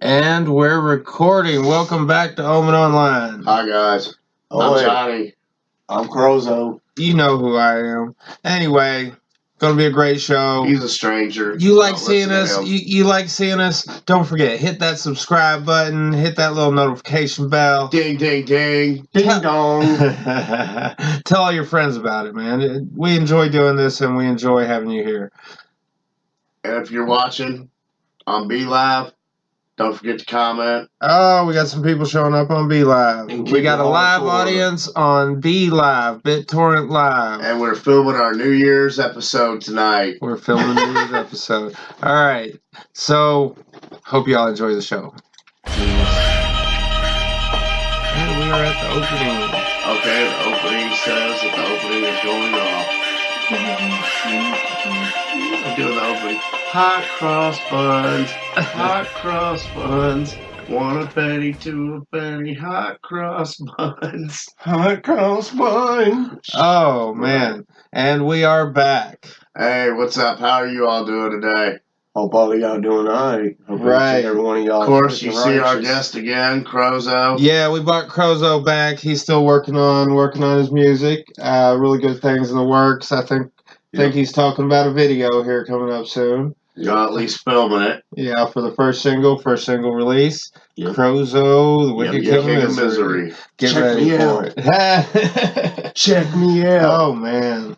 And we're recording. Welcome back to OmEn Online. Hi guys. I'm Johnny. I'm Crozo. You know who I am. Anyway, gonna be a great show. He's a stranger. You like seeing us? You like seeing us? Don't forget, hit that subscribe button, hit that little notification bell. Ding, ding, ding. Ding dong. Tell all your friends about it, man. We enjoy doing this and we enjoy having you here. And if you're watching on B Live, don't forget to comment. Oh, we got some people showing up on B Live. We got a live audience on B Live, BitTorrent Live. And we're filming our New Year's episode tonight. We're filming the New Year's episode. All right. So, hope you all enjoy the show. And we are at the opening. Okay, the opening says that the opening is going off. I'm doing the opening. Hot cross buns. Hot cross buns. 1 a penny, 2 a penny. Hot cross buns. Hot cross bun. Oh, man. And we are back. Hey, what's up? How are you all doing today? Hope all of y'all doing alright. Right. Every one of y'all. Of course, you see our guest again, Crozo. Yeah, we brought Crozo back. He's still working on his music. Really good things in the works. I think he's talking about a video here coming up soon. You're at least filming it. Yeah, for the first single release. Yep. Crozo, the Wicked King of Misery. Get Check ready me for out. it. Check me out. Oh, man.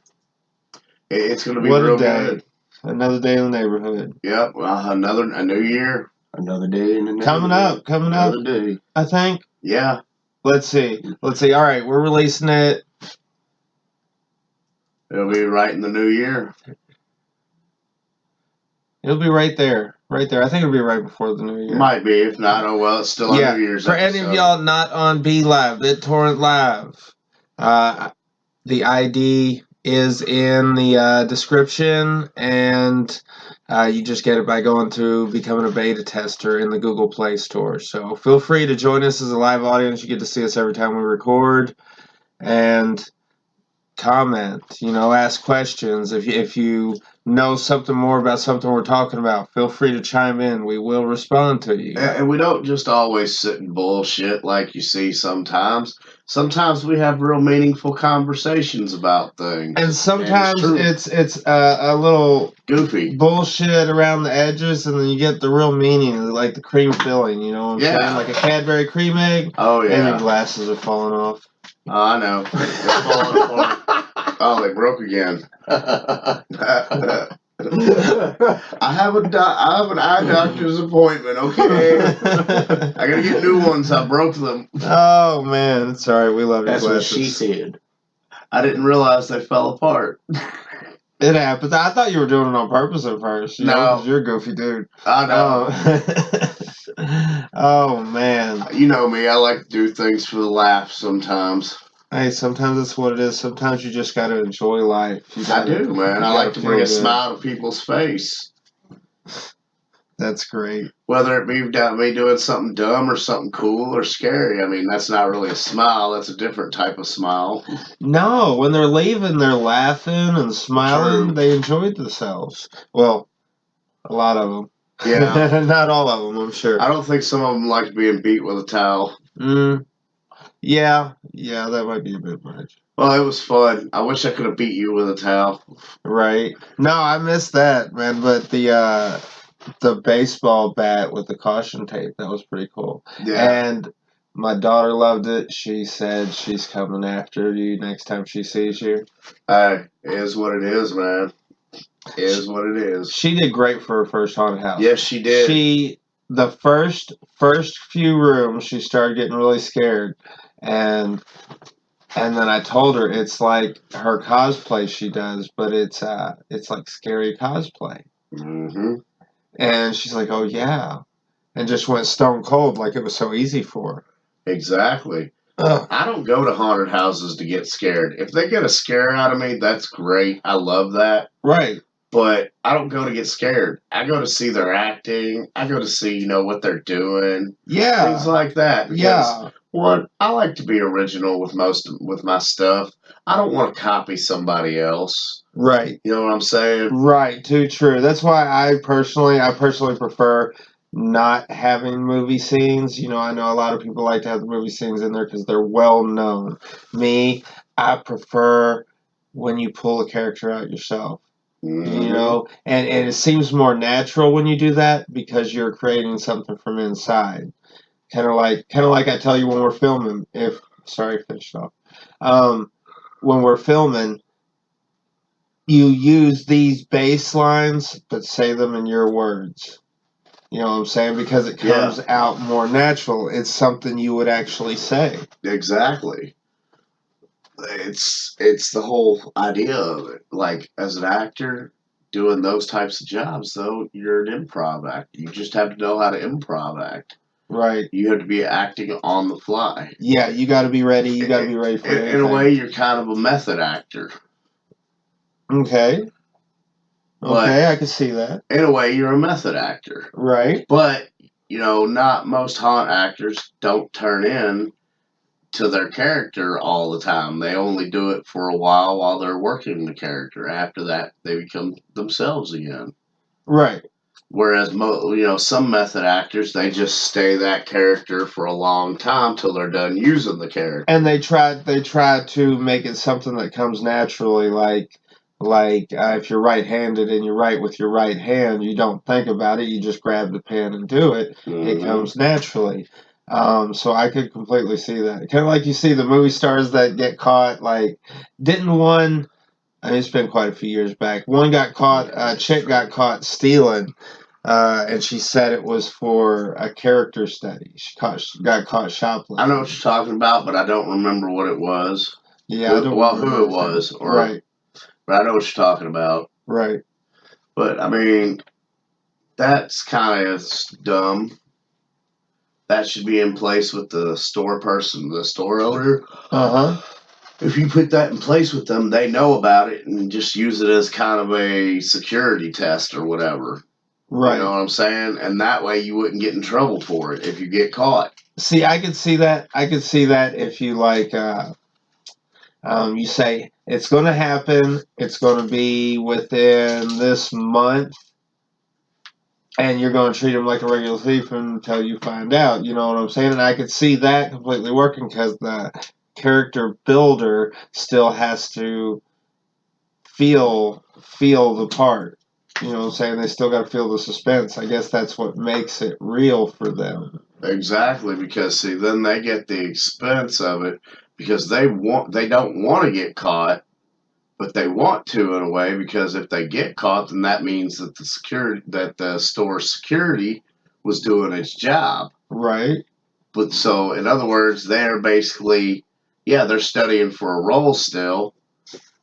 It's going to be What a real day. good. Another day in the neighborhood. Yep, a new year. Another day in the Coming up. Another day. I think. Yeah. Let's see. All right, we're releasing it. It'll be right in the new year. It'll be right there. Right there. I think it'll be right before the new year. Might be. If not, oh well, it's still on New Year's For any of y'all not on B Live, BitTorrent Live, the ID is in the description, and you just get it by going through becoming a beta tester in the Google Play Store. So feel free to join us as a live audience. You get to see us every time we record, and comment. Ask questions. If you know something more about something we're talking about, feel free to chime in. We will respond to you. And we don't just always sit and bullshit like you see sometimes. Sometimes we have real meaningful conversations about things. And sometimes it's a little goofy bullshit around the edges, and then you get the real meaning, like the cream filling. You know what I'm saying? Like a Cadbury cream egg. Oh yeah. And your glasses are falling off. Oh, I know. They're falling apart. Oh, they broke again. I have an eye doctor's appointment, okay? I gotta get new ones. I broke them. Oh, man. It's all right. We love your That's glasses. what she said. I didn't realize they fell apart. It happens. I thought you were doing it on purpose at first. No. 'Cause you're a goofy dude. I know. Oh, man. You know me. I like to do things for the laugh sometimes. Hey, sometimes that's what it is. Sometimes you just got to enjoy life. I do, man. I like to bring a smile to people's face. That's great. Whether it be me doing something dumb or something cool or scary. I mean, that's not really a smile. That's a different type of smile. No, when they're leaving, they're laughing and smiling. True. They enjoyed themselves. Well, a lot of them. Yeah. Not all of them, I'm sure. I don't think some of them like being beat with a towel. Yeah, that might be a bit much. Well, it was fun. I wish I could have beat you with a towel. Right. No, I missed that, man. But the baseball bat with the caution tape, that was pretty cool. Yeah. And my daughter loved it. She said she's coming after you next time she sees you. It is what it is, man. It is what it is. She did great for her first haunted house. Yes, she did. The first few rooms, she started getting really scared. And then I told her it's like her cosplay she does, but it's like scary cosplay. Mm-hmm. And she's like, oh yeah, and just went stone cold, like it was so easy for her. Exactly. I don't go to haunted houses to get scared. If they get a scare out of me, that's great. I love that. Right. But I don't go to get scared. I go to see their acting. I go to see, what they're doing. Yeah. Things like that. Because, Yeah. One, I like to be original with my stuff. I don't want to copy somebody else. Right. You know what I'm saying? Right. Too true. That's why I personally prefer not having movie scenes. I know a lot of people like to have the movie scenes in there because they're well known. Me, I prefer when you pull a character out yourself. And it seems more natural when you do that because you're creating something from inside. Kind of like I tell you when we're filming. Finish off. When we're filming, you use these baselines, but say them in your words. You know what I'm saying? Because it comes out more natural. It's something you would actually say. Exactly. It's the whole idea of it. Like, as an actor doing those types of jobs, though, you're an improv actor. You just have to know how to improv act. Right. You have to be acting on the fly. Yeah, you got to be ready. You got to be ready for anything. In a way, you're kind of a method actor. Okay. Okay, I can see that. In a way, you're a method actor. Right. But, not most haunt actors don't turn in to their character all the time. They only do it for a while they're working the character. After that, they become themselves again. Right. Whereas, some method actors, they just stay that character for a long time till they're done using the character. And they try to make it something that comes naturally, like if you're right-handed and you write with your right hand, you don't think about it. You just grab the pen and do it. Mm-hmm. It comes naturally. So I could completely see that. Kind of like you see the movie stars that get caught. Like, didn't one? I mean, it's been quite a few years back. One got caught. A chick got caught stealing. And she said it was for a character study. She got caught shoplifting. I know what you're talking about, but I don't remember what it was. Yeah, I don't remember who it was. Right. But I know what you're talking about. Right. But, I mean, that's kind of dumb. That should be in place with the store person, the store owner. Uh-huh. If you put that in place with them, they know about it and just use it as kind of a security test or whatever. Right. You know what I'm saying? And that way you wouldn't get in trouble for it if you get caught. See, I could see that. I could see that if you you say it's going to happen. It's going to be within this month, and you're going to treat them like a regular thief until you find out. You know what I'm saying? And I could see that completely working because the character builder still has to feel the part. You know what I'm saying? They still got to feel the suspense. I guess that's what makes it real for them. Exactly, because see, then they get the expense of it because they don't want to get caught, but they want to in a way because if they get caught, then that means that the store security was doing its job. Right. But so, in other words, they're basically, they're studying for a role still,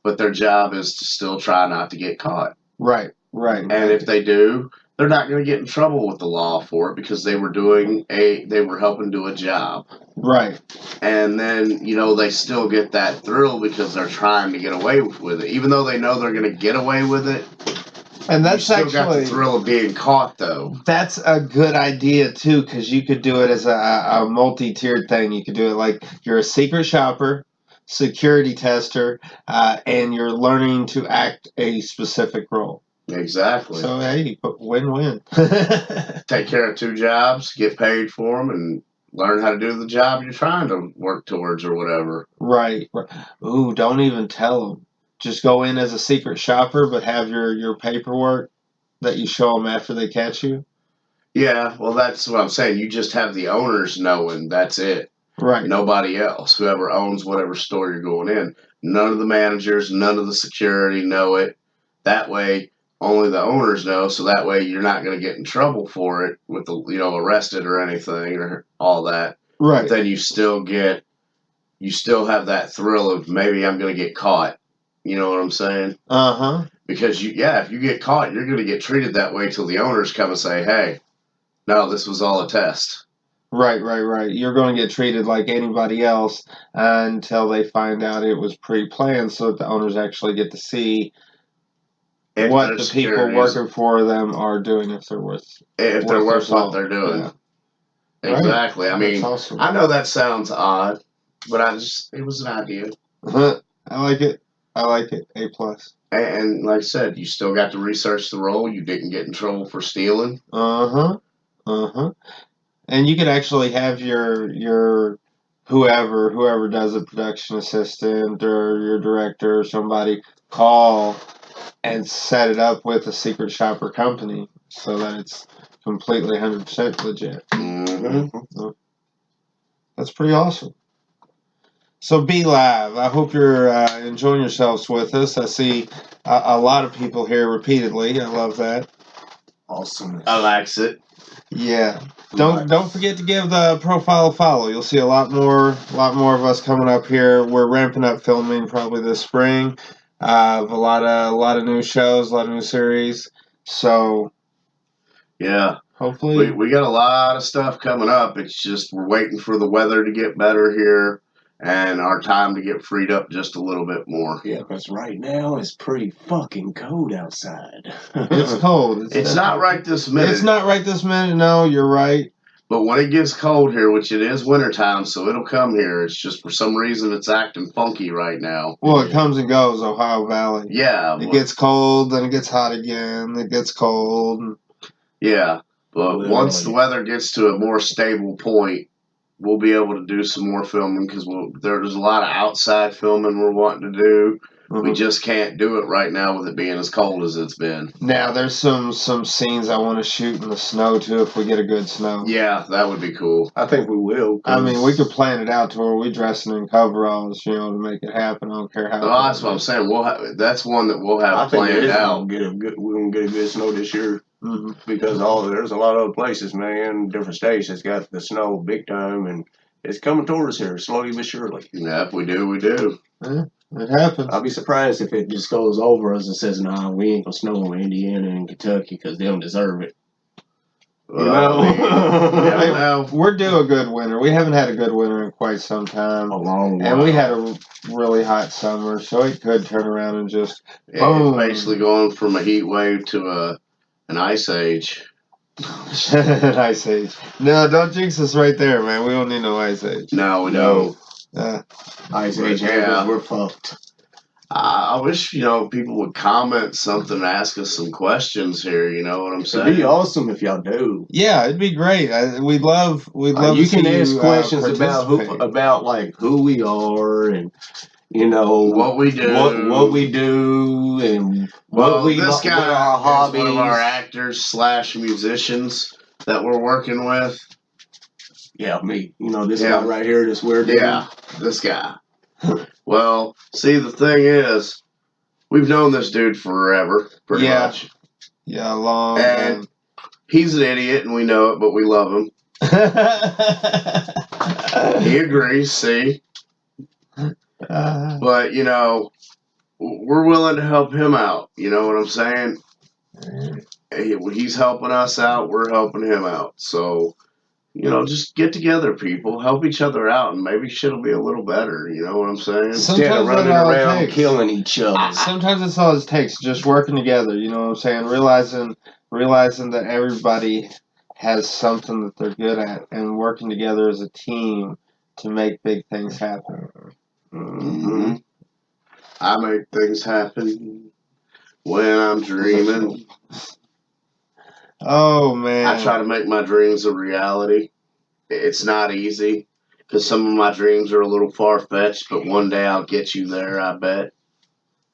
but their job is to still try not to get caught. Right. Right. And if they do, they're not going to get in trouble with the law for it because they were helping do a job. Right. And then, they still get that thrill because they're trying to get away with it. Even though they know they're going to get away with it. And that's you still got the thrill of being caught, though. That's a good idea, too, because you could do it as a multi-tiered thing. You could do it like you're a secret shopper, security tester, and you're learning to act a specific role. Exactly. So, hey, win-win. Take care of 2 jobs, get paid for them, and learn how to do the job you're trying to work towards or whatever. Right. Ooh, don't even tell them. Just go in as a secret shopper, but have your paperwork that you show them after they catch you. Yeah, well, that's what I'm saying. You just have the owners knowing. That's it. Right. Nobody else. Whoever owns whatever store you're going in. None of the managers, none of the security know it. That way, only the owners know, so that way you're not going to get in trouble for it with arrested or anything or all that. Right. But then you still have that thrill of maybe I'm going to get caught. You know what I'm saying? Uh-huh. Because if you get caught, you're going to get treated that way till the owners come and say, hey, no, this was all a test. Right. You're going to get treated like anybody else until they find out it was pre-planned so that the owners actually get to see what the people working for them are doing if they're worth what they're doing. Yeah. Exactly. Right. I mean, awesome. I know that sounds odd, but it was an idea. I like it. A+. And like I said, you still got to research the role. You didn't get in trouble for stealing. Uh-huh. Uh-huh. And you could actually have your whoever does a production assistant or your director or somebody call and set it up with a secret shopper company so that it's completely 100% legit. Mm-hmm. That's pretty awesome. So be live. I hope you're enjoying yourselves with us. I see a lot of people here repeatedly. I love that. Awesome. I likes it. Yeah. Don't forget to give the profile a follow. You'll see a lot more of us coming up here. We're ramping up filming probably this spring. A lot of new shows, a lot of new series. So Yeah. hopefully We got a lot of stuff coming up. It's just we're waiting for the weather to get better here and our time to get freed up just a little bit more. Yeah, because right now it's pretty fucking cold outside. it's cold. It's not right this minute. It's not right this minute. No, you're right. But when it gets cold here, which it is wintertime, so it'll come here. It's just for some reason it's acting funky right now. Well, it comes and goes, Ohio Valley. Yeah. It gets cold, then it gets hot again. It gets cold. Yeah. But Literally. once the weather gets to a more stable point, we'll be able to do some more filming because there's a lot of outside filming we're wanting to do. We just can't do it right now with it being as cold as it's been. Now, there's some scenes I want to shoot in the snow, too, if we get a good snow. Yeah, that would be cool. I think we will. I mean, we could plan it out to where we dressing in coveralls, to make it happen. I don't care how. Well, that's what I'm saying. That's one that we'll have I think planned out. we're gonna get a good snow this year because there's a lot of other places, man, different states that's got the snow big time, and it's coming towards us here slowly but surely. Yeah, if we do, we do. Yeah, it happens. I'll be surprised if it just goes over us and says, "Nah, we ain't gonna snow in Indiana and Kentucky because they don't deserve it." You know? We're due a good winter. We haven't had a good winter in quite some time. A long while. And we had a really hot summer, so it could turn around and just It's basically going from a heat wave to an ice age. An ice age. No, don't jinx us right there, man. We don't need no ice age. No, we don't. Ice age, yeah. we're fucked. I wish, people would comment something, ask us some questions here, you know what I'm saying? It'd be awesome if y'all do. Yeah, it'd be great. We'd love you to see can ask questions participate. about like who we are and what we do, and this guy what our hobbies. is one of our actors / musicians that we're working with. Yeah, me. This guy right here, this weird dude. Yeah, this guy. Well, see, the thing is, we've known this dude forever, pretty much. Yeah, long. And he's an idiot, and we know it, but we love him. He agrees, see? But, we're willing to help him out. You know what I'm saying? He's helping us out. We're helping him out. So, just get together, people. Help each other out, and maybe shit'll be a little better. You know what I'm saying? Instead of running around killing each other. Sometimes that's all it takes, just working together. You know what I'm saying? Realizing that everybody has something that they're good at, and working together as a team to make big things happen. Mm-hmm. I make things happen when I'm dreaming. Oh, man. I try to make my dreams a reality. It's not easy, because some of my dreams are a little far-fetched, but one day I'll get you there, I bet.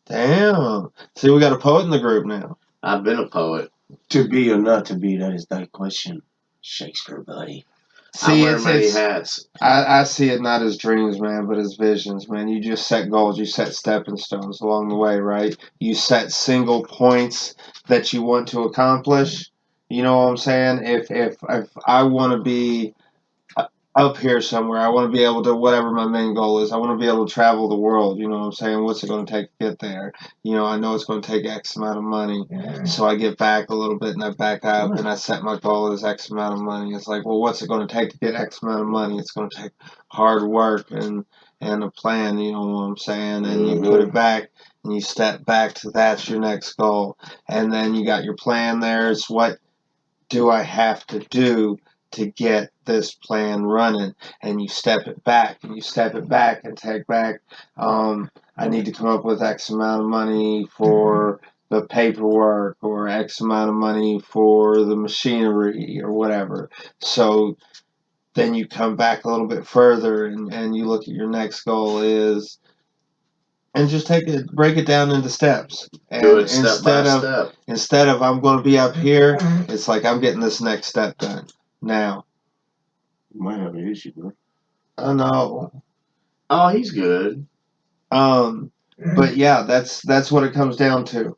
Damn. See, we got a poet in the group now. I've been a poet. To be or not to be, that is that question. Shakespeare, buddy. See, I wear many hats. I see it not as dreams, man, but as visions, man. You just set goals. You set stepping stones along the way, right? You set single points that you want to accomplish. You know what I'm saying? If I want to be up here somewhere, I want to be able to, whatever my main goal is, I want to be able to travel the world. You know what I'm saying? What's it going to take to get there? I know it's going to take X amount of money. So I get back a little bit and I back up and I set my goal as X amount of money. It's like, well, what's it going to take to get X amount of money? It's going to take hard work and a plan, you know what I'm saying? And you put it back and you step back to that's your next goal. And then you got your plan there. It's what do I have to do to get this plan running? And you step it back and you step it back and take back. I need to come up with X amount of money for the paperwork or X amount of money for the machinery or whatever. So then you come back a little bit further and you look at your next goal is, and just break it down into steps. And Do it step by step. Instead of I'm going to be up here, it's like I'm getting this next step done now. You might have an issue, bro. I know. Oh, he's good. But yeah, that's what it comes down to.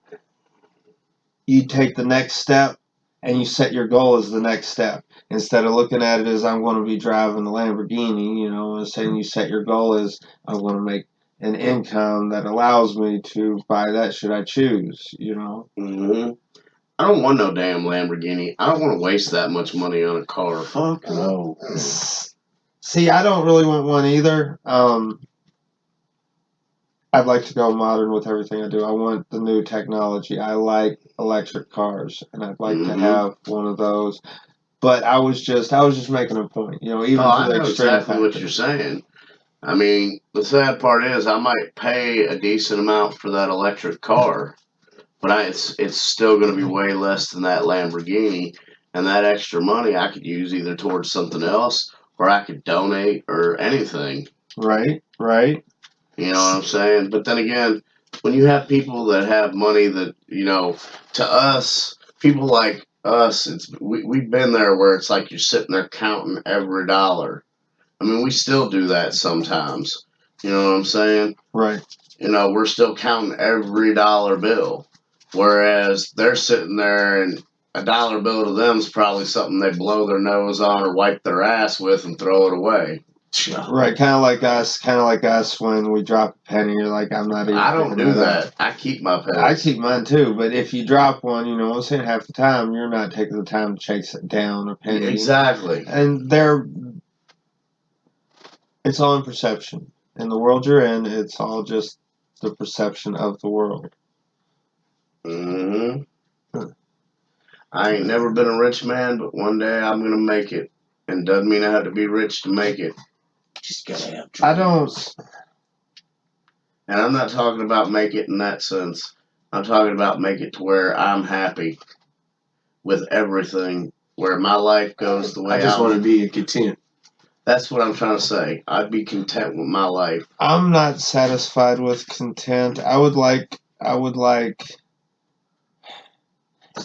You take the next step and you set your goal as the next step. Instead of looking at it as I'm going to be driving the Lamborghini, and saying you set your goal as I'm going to make an income that allows me to buy that should I choose, Mm-hmm. I don't want no damn Lamborghini. I don't want to waste that much money on a car. Fuck no. See, I don't really want one either. I'd like to go modern with everything I do. I want the new technology. I like electric cars, and I'd like to have one of those. But I was just making a point, even to the I know extreme exactly what factor. you're saying. I mean, the sad part is I might pay a decent amount for that electric car, but it's still going to be way less than that Lamborghini, and that extra money I could use either towards something else or I could donate or anything. Right. You know what I'm saying? But then again, when you have people that have money that, to us, people like us, we've been there where it's like you're sitting there counting every dollar. I mean, we still do that sometimes. You know what I'm saying? Right. We're still counting every dollar bill. Whereas they're sitting there and a dollar bill to them is probably something they blow their nose on or wipe their ass with and throw it away. Right, kind of like us when we drop a penny, you're like, I'm not even. I don't do that. I keep my pennies. I keep mine too, but if you drop one, I'm saying half the time you're not taking the time to chase it down a penny. Exactly. And it's all in perception. In the world you're in, it's all just the perception of the world. Mm-hmm. I ain't never been a rich man, but one day I'm gonna make it. And doesn't mean I have to be rich to make it. Just gotta have dreams. I don't. And I'm not talking about make it in that sense. I'm talking about make it to where I'm happy with everything, where my life goes the way I just want to be content. That's what I'm trying to say. I'd be content with my life. I'm not satisfied with content. I would like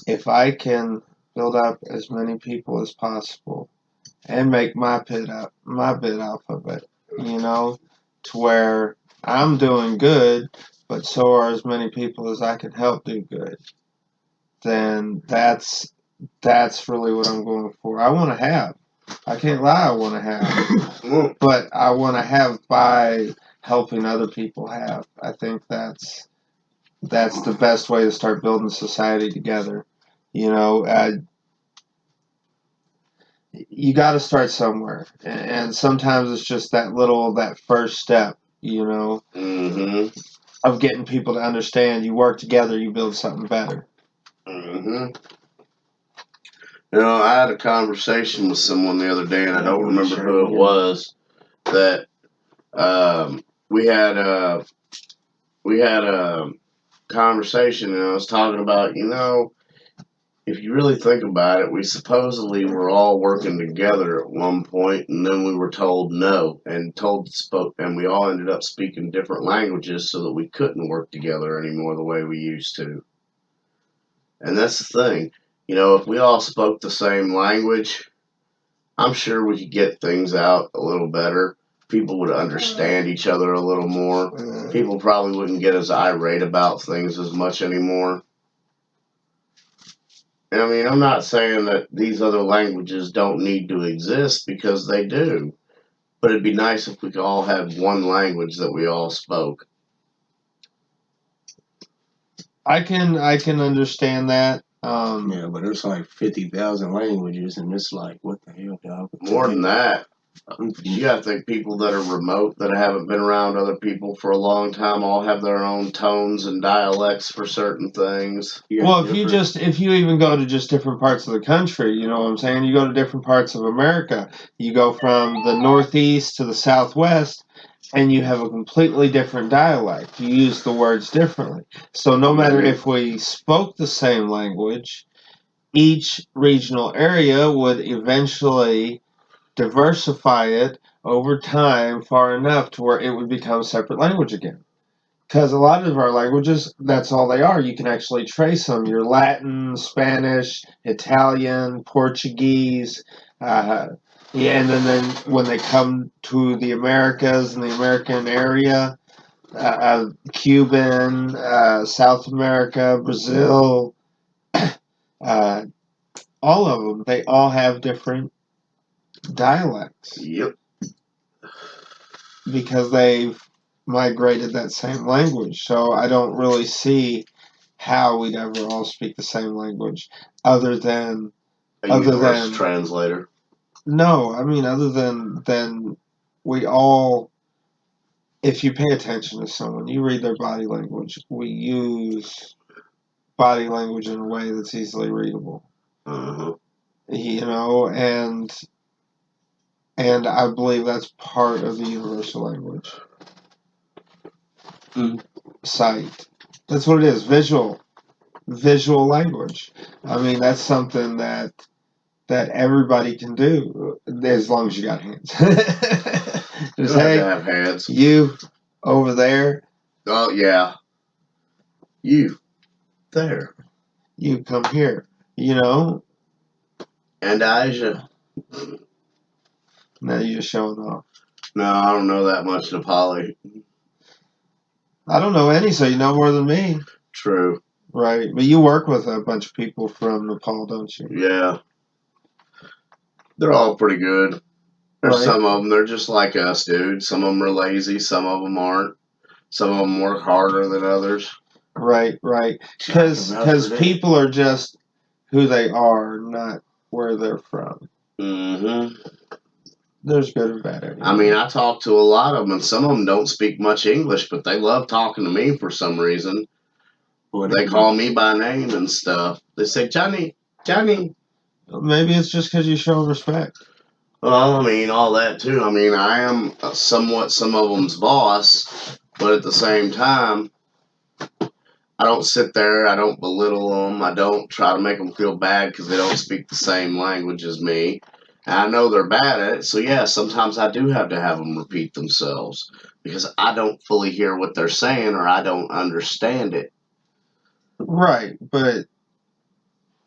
if I can build up as many people as possible and make my bit off of it, to where I'm doing good, but so are as many people as I can help do good. Then that's really what I'm going for. I want to have. I can't lie, I want to have. But I want to have by helping other people have. I think that's the best way to start building society together. You got to start somewhere, and sometimes it's just that first step, Mm-hmm. of getting people to understand. You work together, you build something better. Mm-hmm. I had a conversation with someone the other day, and I don't remember who it was. That we had a conversation, and I was talking about, if you really think about it, we supposedly were all working together at one point, and then we were told no, and we all ended up speaking different languages so that we couldn't work together anymore the way we used to. And that's the thing, if we all spoke the same language, I'm sure we could get things out a little better. People would understand each other a little more. People probably wouldn't get as irate about things as much anymore. I mean, I'm not saying that these other languages don't need to exist, because they do. But it'd be nice if we could all have one language that we all spoke. I can understand that. Yeah, but there's like 50,000 languages, and it's like, what the hell, dog? More than that. You gotta think people that are remote, that haven't been around other people for a long time, all have their own tones and dialects for certain things. Well, if you even go to just different parts of the country, you know what I'm saying? You go to different parts of America. You go from the Northeast to the Southwest, and you have a completely different dialect. You use the words differently. So no matter if we spoke the same language, each regional area would eventually diversify it over time far enough to where it would become a separate language again. Because a lot of our languages, that's all they are. You can actually trace them. Your Latin, Spanish, Italian, Portuguese. Yeah, and then when they come to the Americas and the American area, Cuban, South America, Brazil, uh, all of them, they all have different dialects. Yep. Because they've migrated that same language. So I don't really see how we'd ever all speak the same language other than translator. No, I mean other than we all, if you pay attention to someone, you read their body language. We use body language in a way that's easily readable. Uh-huh. You know, and I believe that's part of the universal language. Sight. That's what it is. Visual language. I mean, that's something that everybody can do as long as you got hands. Just hey, have hands. You over there. Oh yeah. You there. You come here. You know. And Asia. Now you're just showing off. No, I don't know that much Nepali. I don't know any, so you know more than me. True. Right, but you work with a bunch of people from Nepal, don't you? Yeah. They're all pretty good. There's some of them, they're just like us, dude. Some of them are lazy, some of them aren't. Some of them work harder than others. Right. Because people are just who they are, not where they're from. Mm-hmm. There's good and bad anyway. I mean, I talk to a lot of them, and some of them don't speak much English, but they love talking to me for some reason. They call me by name and stuff. They say, Johnny. Maybe it's just because you show respect. Well, I mean, all that too. I mean, I am somewhat some of them's boss, but at the same time, I don't sit there, I don't belittle them, I don't try to make them feel bad because they don't speak the same language as me. And I know they're bad at it, so yeah, sometimes I do have to have them repeat themselves because I don't fully hear what they're saying or I don't understand it. Right, but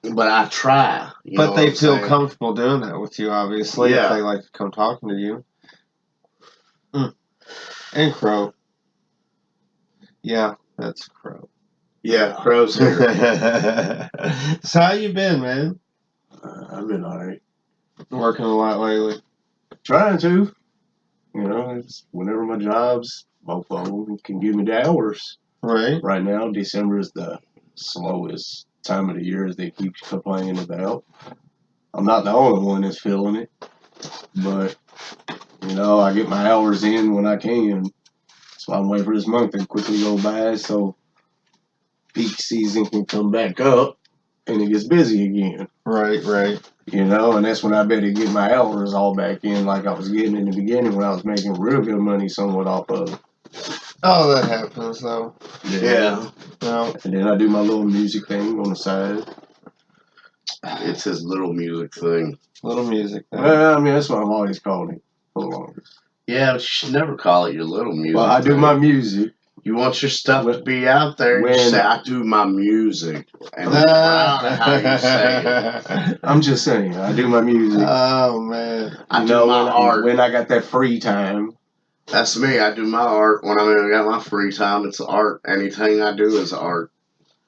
I try. But they feel comfortable doing that with you, obviously, yeah. if they like to come talking to you. And Crow. Yeah, that's Crow. Yeah, Crow's here. So how you been, man? I've been alright. Working a lot lately. Trying to. You know, it's whenever my jobs, both of them can give me the hours. Right. Right now, December is the slowest time of the year, as they keep complaining about. I'm not the only one that's feeling it, but you know, I get my hours in when I can. So I'm waiting for this month to quickly go by so peak season can come back up and it gets busy again. Right. You know, and that's when I better get my hours all back in like I was getting in the beginning when I was making real good money somewhat off of it. Oh, that happens though. Yeah. No. And then I do my little music thing on the side. It's his little music thing. Little music thing. Well, I mean, that's what I've always called it for the longest. Yeah, but you should never call it your little music. Well, I do my music. You want your stuff to be out there. You say, I do my music. And that's how you say it. I'm just saying, I do my music. Oh, man. I do my art. When I got that free time. That's me. I do my art. When I got my free time, it's art. Anything I do is art.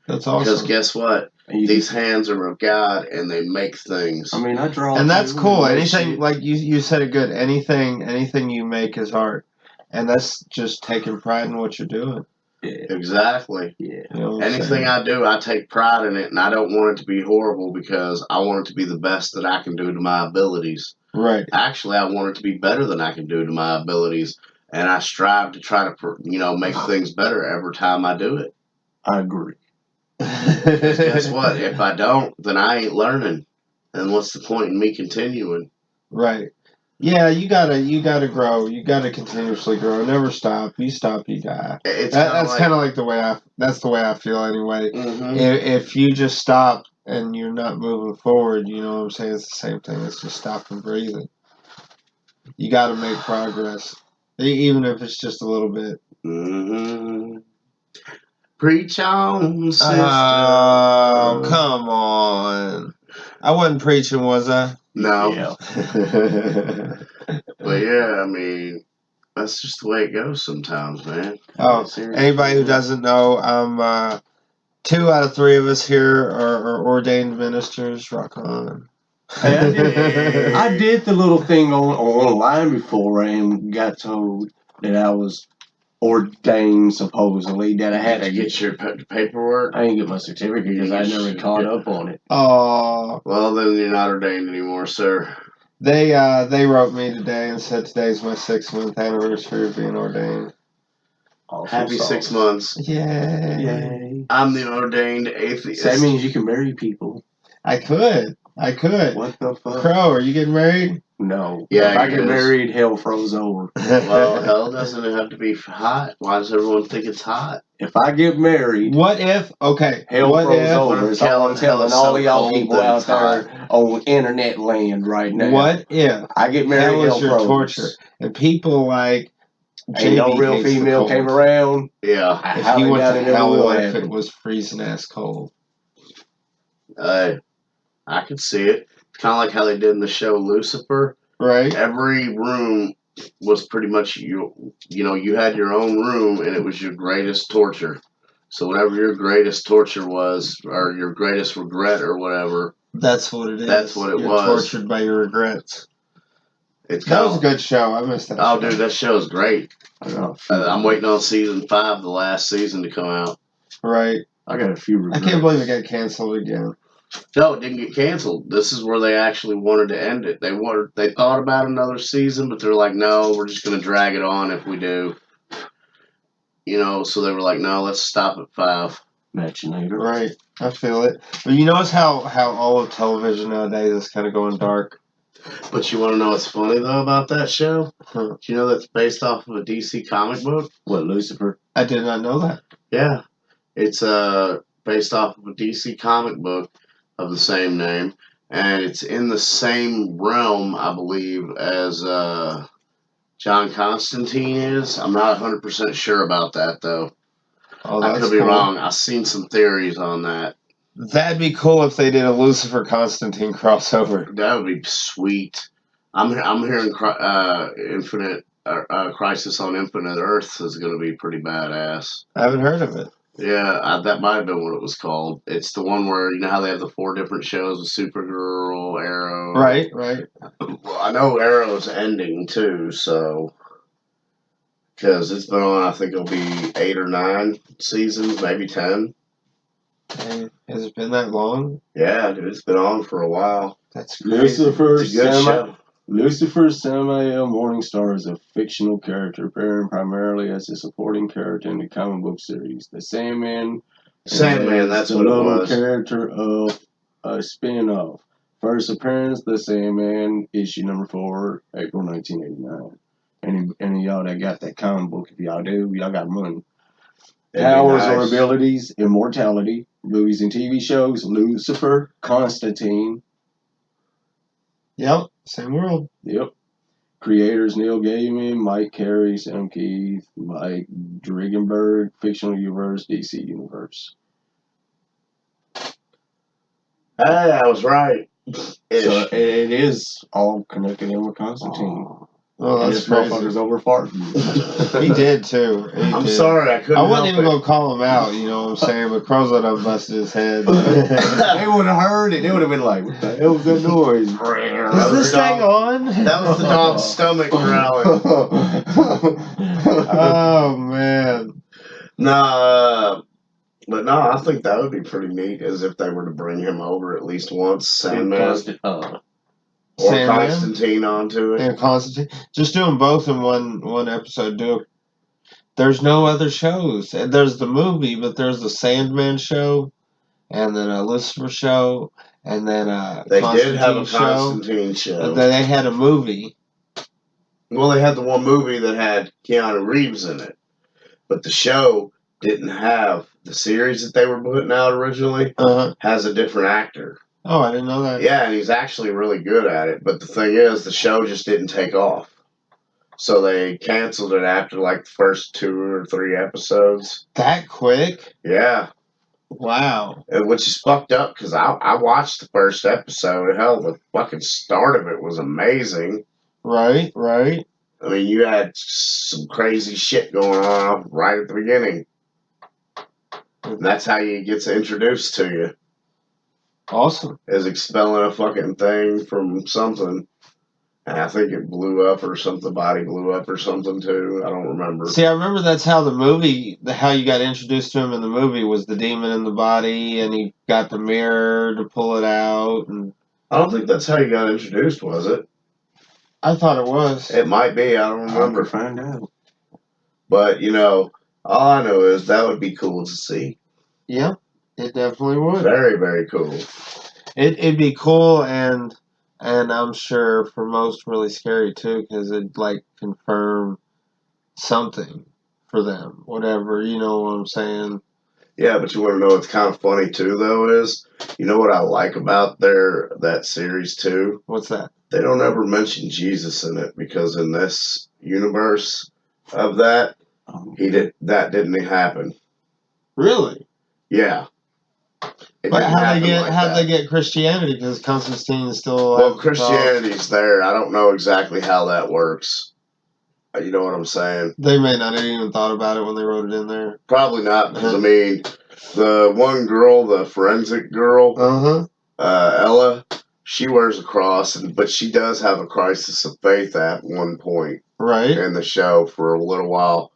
That's awesome. Because guess what? These hands are of God, and they make things. I mean, I draw. And that's cool. Anything, like you said it good. Anything you make is art. And that's just taking pride in what you're doing. Yeah. Exactly. Yeah. You know anything I do, I take pride in it, and I don't want it to be horrible because I want it to be the best that I can do to my abilities. Right. Actually, I want it to be better than I can do to my abilities, and I strive to try to, make things better every time I do it. I agree. Guess what? If I don't, then I ain't learning. And what's the point in me continuing? Right. Yeah, you gotta grow. You gotta continuously grow. Never stop. You stop, you die. It's That's kind of like the way that's the way I feel anyway. Mm-hmm. If you just stop and you're not moving forward, you know what I'm saying? It's the same thing. It's just stopping breathing. You got to make progress, even if it's just a little bit. Mm-hmm. Preach on, sister. Oh, come on. I wasn't preaching, was I? No. Yeah. But yeah, I mean, that's just the way it goes sometimes, man. Oh, Seriously. anybody who doesn't know, I'm 2 out of 3 of us here are ordained ministers. Rock on. Hey, I did the little thing online before and got told that I was ordained, supposedly, that I had to Get your paperwork. I didn't get my certificate because I never caught up on it. Oh, Well, then you're not ordained anymore, sir. they wrote me today and said today's my 6-month anniversary of being ordained. Awesome Happy sauce. 6 months. Yay! Yay. I'm the ordained atheist. So that means you can marry people. I could. What the fuck? Crow, are you getting married? No. Yeah, If I he get is. married, hell froze over. Well, hell doesn't have to be hot. Why does everyone think it's hot? If I get married, What if? Okay. hell what froze if? over. It's all I'm telling all of y'all people out there on internet land right now. What if? I get married, Hell is your froze. torture, and people like Ain't no JB real hates the female cold. came around. Yeah. I If highly he went doubt to it ever hell, will what if happen. it was freezing ass cold? I could see it. Kind of like how they did in the show Lucifer. Right. Every room was pretty much you had your own room, and it was your greatest torture. So whatever your greatest torture was, or your greatest regret, or whatever, That's what it is. That's what it You're was. tortured by your regrets. it's That was a good show. I missed that. Oh, show. dude, that show's great. I'm waiting on season 5, the last season, to come out. Right. I got a few I regrets. can't believe it got canceled again. No, it didn't get canceled. This is where they actually wanted to end it. They thought about another season, but they're like, no, we're just going to drag it on if we do. So they were like, no, let's stop at 5. Machinator. Right. I feel it. But you notice how all of television nowadays is kind of going dark? But you want to know what's funny, though, about that show? Huh. Do you know that's based off of a DC comic book? What, Lucifer? I did not know that. Yeah. It's based off of a DC comic book of the same name, and it's in the same realm, I believe, as John Constantine is. I'm not 100% sure about that, though. Oh, I that's could be cool. wrong. I've seen some theories on that. That'd be cool if they did a Lucifer Constantine crossover. That would be sweet. I'm hearing Infinite Crisis on Infinite Earth is going to be pretty badass. I haven't heard of it. Yeah, that might have been what it was called. It's the one where, you know how they have the 4 different shows with Supergirl, Arrow. Right. Well, I know Arrow's ending too, so. Because it's been on, I think it'll be 8 or 9 seasons, maybe 10. Hey, has it been that long? Yeah, dude, it's been on for a while. That's crazy. It's a good show. Lucifer Samael Morningstar is a fictional character, appearing primarily as a supporting character in the comic book series. The Sandman. Sandman, that's what it was. Character of a spin-off. First appearance, The Sandman, issue number 4, April 1989. Any of y'all that got that comic book, if y'all do, y'all got money. Powers or abilities, immortality, movies and TV shows, Lucifer, Constantine. Yep. Same world. Yep. Creators Neil Gaiman, Mike Carey, Sam Keith, Mike Dringenberg, Fictional Universe, DC Universe. Hey, I was right. So it is all connected in with Constantine. Oh, And that's this motherfucker's crazy. over farting. He did too. I'm sorry, I couldn't I wouldn't help even it. go call him out, you know what I'm saying? But Crow's done busted his head. They would have heard it. They would have been like, what the hell was that noise? Is this thing on? That was the dog's stomach growling. Oh, man. But no, I think that would be pretty neat, as if they were to bring him over at least once, Sandman. Or Sandman? Constantine onto it. And Constantine. Just do them both in one episode. There's no other shows. And there's the movie, but there's the Sandman show, and then a Lucifer show, and then a They Constantine did have a show. Constantine show. Then they had a movie. Well, they had the one movie that had Keanu Reeves in it, but the show didn't have the series that they were putting out originally. Has a different actor. Oh, I didn't know that. Yeah, and he's actually really good at it. But the thing is, the show just didn't take off. So they canceled it after like the first 2 or 3 episodes. That quick? Yeah. Wow. Which is fucked up because I watched the first episode. Hell, the fucking start of it was amazing. Right, right. I mean, you had some crazy shit going on right at the beginning. And that's how he gets introduced to you. Awesome. Is expelling a fucking thing from something. And I think it blew up or something. The body blew up or something too. I don't remember. See, I remember that's how the movie, how you got introduced to him in the movie was the demon in the body, and he got the mirror to pull it out. And I don't think that's how you got introduced, was it? I thought it was. It might be. I don't remember. I'll find out. But, you know, all I know is that would be cool to see. Yeah, it definitely would. Very, very cool. It'd be cool, and I'm sure for most really scary too, because it'd like confirm something for them, whatever, you know what I'm saying? Yeah, but you want to know what's kind of funny too, though, is you know what I like about that series too? What's that? They don't ever mention Jesus in it because in this universe of that, that didn't happen. Really? Yeah. But how they get Christianity? Because Constantine is still well, Christianity's there. I don't know exactly how that works. You know what I'm saying? They may not have even thought about it when they wrote it in there. Probably not, because I mean, the one girl, the forensic girl, Ella, she wears a cross, but she does have a crisis of faith at one point, right, in the show for a little while,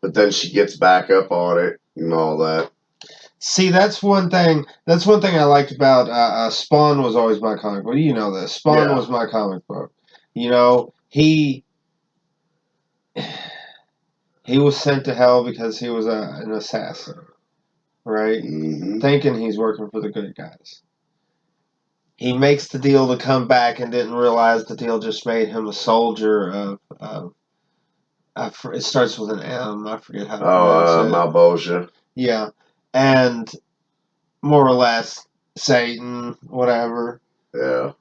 but then she gets back up on it and all that. See, that's one thing. That's one thing I liked about Spawn was always my comic book. You know this. Spawn was my comic book. You know, he was sent to hell because he was an assassin, right? Mm-hmm. Thinking he's working for the good guys. He makes the deal to come back and didn't realize the deal just made him a soldier of it starts with an M. I forget how to pronounce it. Malbosia. Yeah. And more or less Satan, whatever. Yeah.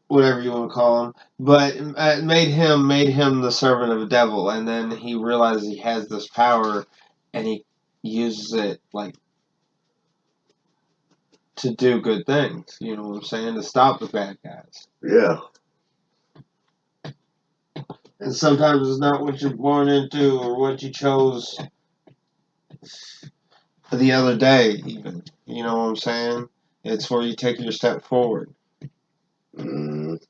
Whatever you want to call him. But it made him the servant of the devil, and then he realizes he has this power and he uses it like to do good things, you know what I'm saying? To stop the bad guys. Yeah. And sometimes it's not what you're born into or what you chose the other day, even. You know what I'm saying? It's where you take your step forward. Mm.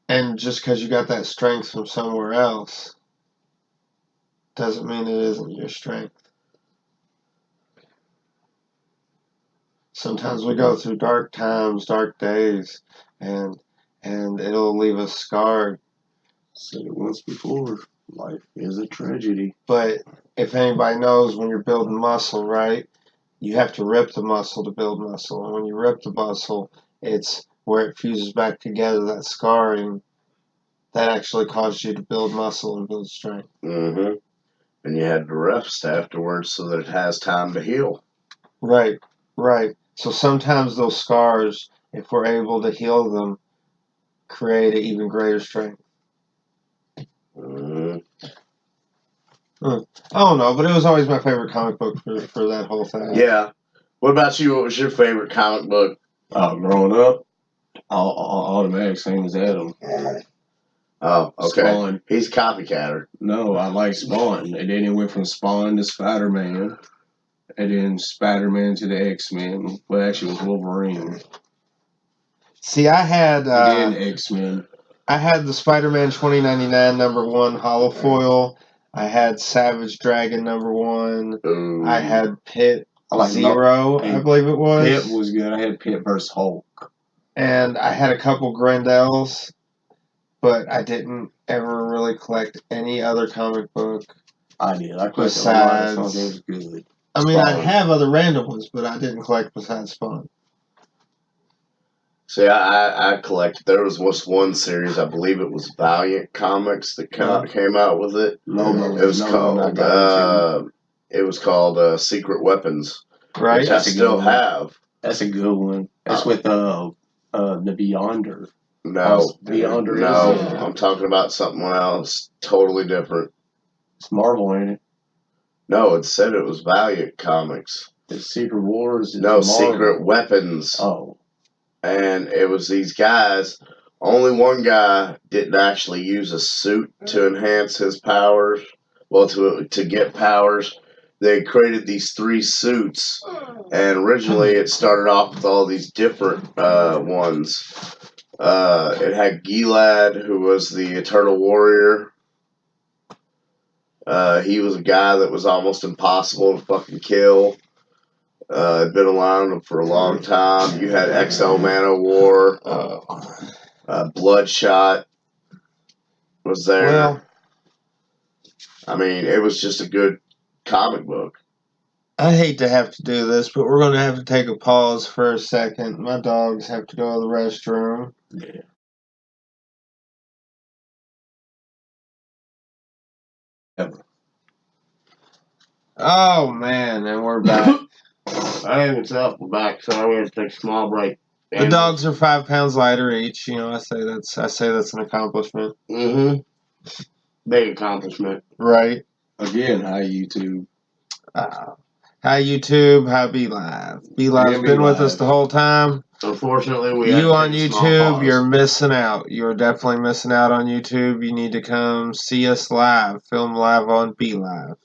And just because you got that strength from somewhere else doesn't mean it isn't your strength. Sometimes we go through dark times, dark days, and it'll leave us scarred. Said it once before, life is a tragedy. But if anybody knows, when you're building muscle, right, you have to rip the muscle to build muscle. And when you rip the muscle, it's where it fuses back together, that scarring, that actually caused you to build muscle and build strength. Mm-hmm. And you had to rest afterwards so that it has time to heal. Right, right. So sometimes those scars, if we're able to heal them, create an even greater strength. Mm-hmm. I don't know, but it was always my favorite comic book for that whole thing. Yeah. What about you? What was your favorite comic book? Growing up, automatic same as Adam. Oh, okay. Spawn. He's a copycatter. No, I like Spawn. And then it went from Spawn to Spider-Man. And then Spider-Man to the X-Men. Well, actually, it was Wolverine. See, I had... then X-Men. I had the Spider-Man 2099 #1 holo foil. I had Savage Dragon #1. Ooh. I had Pit Zero, I believe it was. Pit was good. I had Pit vs. Hulk. And I had a couple Grendells, but I didn't ever really collect any other comic book. I did. I collected a lot of stuff that was good. I mean, I have other random ones, but I didn't collect besides Spawn. See, I collected. There was just one series, I believe it was Valiant Comics that came out with it. Lobo. It was called. It was called Secret Weapons, Right. which I still have. That's a good one. That's with the Beyonder. No, Beyonder. no, Is, I'm talking about something else, totally different. it's Marvel, ain't it? No, it said it was Valiant Comics. It's Secret Wars. It's No, Marvel. Secret Weapons. Oh. And it was these guys. Only one guy didn't actually use a suit to enhance his powers. Well, to get powers, they created these 3 suits, and originally it started off with all these different ones. It had Gilad, who was the Eternal Warrior. He was a guy that was almost impossible to fucking kill. Had been around for a long time. You had OmEn War. Bloodshot was there. Well, I mean, it was just a good comic book. I hate to have to do this, but we're going to have to take a pause for a second. My dogs have to go to the restroom. Yeah. Oh, man, and we're back. I am myself back, so I'm gonna take a small break. The dogs are 5 pounds lighter each. You know, I say that's an accomplishment. Mm-hmm. Big accomplishment. Right. Again, hi YouTube. Hi YouTube. Hi Be Live. Be Live's been with us the whole time. Unfortunately, we You had on to take a small YouTube, pause. you're missing out. You're definitely missing out on YouTube. You need to come see us live. Film live on Be Live.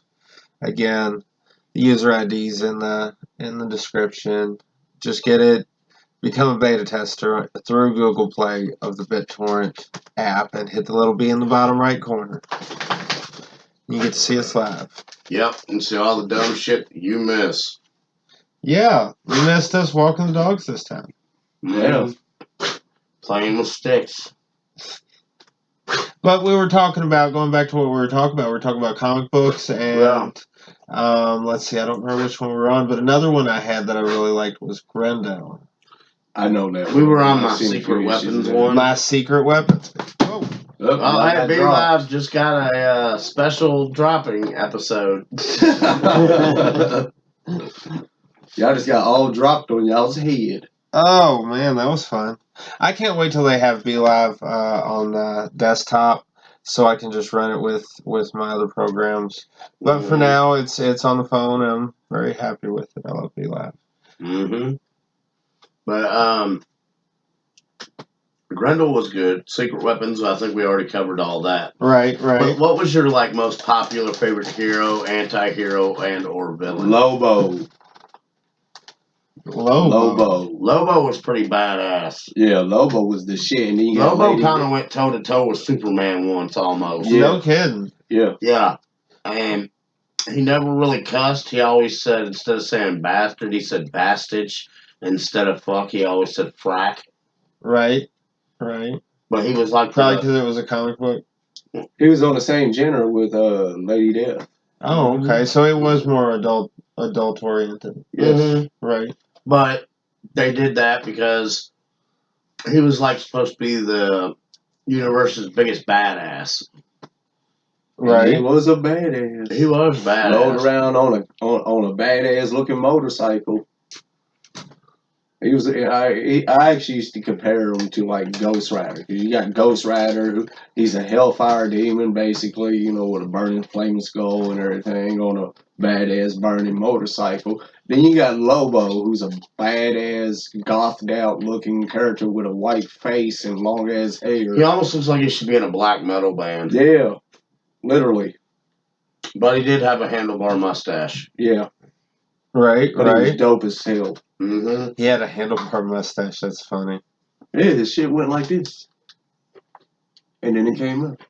Again, the user ID's in the description. Just get it. Become a beta tester through Google Play of the BitTorrent app and hit the little B in the bottom right corner. You get to see us live. Yep, and see all the dumb shit you miss. Yeah, you missed us walking the dogs this time. Yeah. Playing with sticks. But we were talking about, going back to what we were talking about comic books and, let's see, I don't remember which one we were on, but another one I had that I really liked was Grendel. I know that. We were on my Secret Weapons one. My Secret Weapons. Oh. Hey, Be Live just got a special dropping episode. Y'all just got all dropped on y'all's head. Oh, man, that was fun. I can't wait till they have Be Live on the desktop so I can just run it with my other programs. But for now, it's on the phone, and I'm very happy with it. I love Be Live. Mm-hmm. But, Grendel was good. Secret Weapons, I think we already covered all that. Right. But what was your, most popular favorite hero, anti-hero, and or villain? Lobo. Lobo was pretty badass. Yeah, Lobo was the shit. And then Lobo kind of went toe-to-toe with Superman once, almost. Yeah. No kidding. Yeah. Yeah. And he never really cussed. He always said, instead of saying bastard, he said bastich. Instead of fuck, he always said frack. Right. But he was like... Probably because it was a comic book. He was on the same genre with Lady Death. Oh, okay. So it was more adult-oriented. Yes. Mm-hmm. Right. But they did that because he was supposed to be the universe's biggest badass. Right. He was a badass. He was badass. Rode around on a badass looking motorcycle. He was. I actually used to compare him to Ghost Rider. You got Ghost Rider. He's a hellfire demon, basically. With a burning flame skull and everything on a badass burning motorcycle. Then you got Lobo, who's a badass, gothed out looking character with a white face and long ass hair. He almost looks like he should be in a black metal band. Yeah, literally. But he did have a handlebar mustache. Yeah. Right. But he was dope as hell. Mm-hmm. He had a handlebar mustache. That's funny. Yeah, his shit went like this. And then it came up.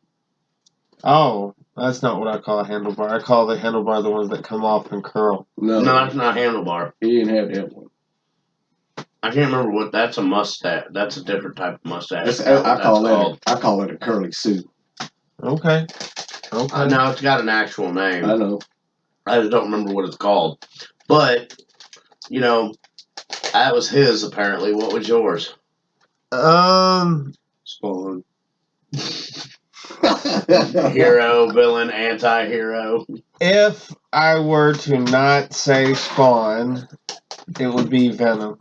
Oh, that's not what I call a handlebar. I call the handlebar the ones that come off and curl. No, that's not handlebar. He didn't have that one. I can't remember what. That's a mustache. That's a different type of mustache. I call it a curly suit. Okay. Now it's got an actual name. I know. I just don't remember what it's called. But, that was his, apparently. What was yours? Spawn. Hero, villain, anti-hero. If I were to not say Spawn, it would be Venom.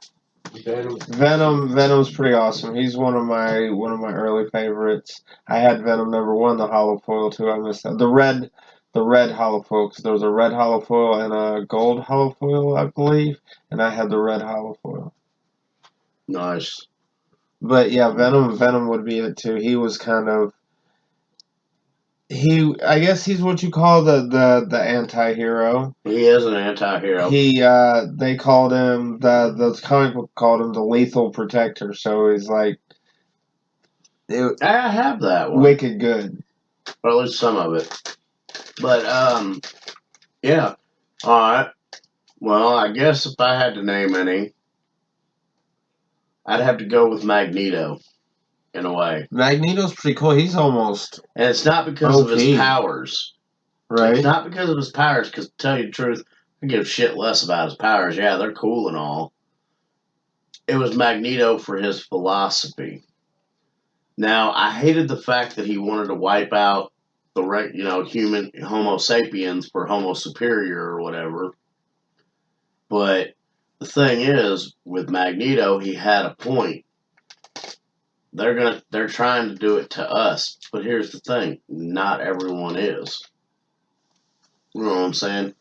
Venom's pretty awesome. He's one of my early favorites. I had Venom #1, the hollow foil too. I missed that. The red hollow foil, because there was a red hollow foil and a gold hollow foil, I believe, and I had the red hollow foil. Nice. But yeah, Venom would be it too. He was kind of I guess he's what you call the anti-hero. He is an anti-hero. They called him the comic book called him the lethal protector. So he's like I have that one. wicked good. Or at least some of it. But yeah. Alright. Well, I guess if I had to name any, I'd have to go with Magneto. In a way. Magneto's pretty cool. He's almost And it's not because of his powers. right? It's not because of his powers, because to tell you the truth, I give shit less about his powers. Yeah, they're cool and all. It was Magneto for his philosophy. Now, I hated the fact that he wanted to wipe out the human Homo sapiens for Homo superior or whatever. But the thing is, with Magneto, he had a point. They're trying to do it to us, but here's the thing: not everyone is. You know what I'm saying?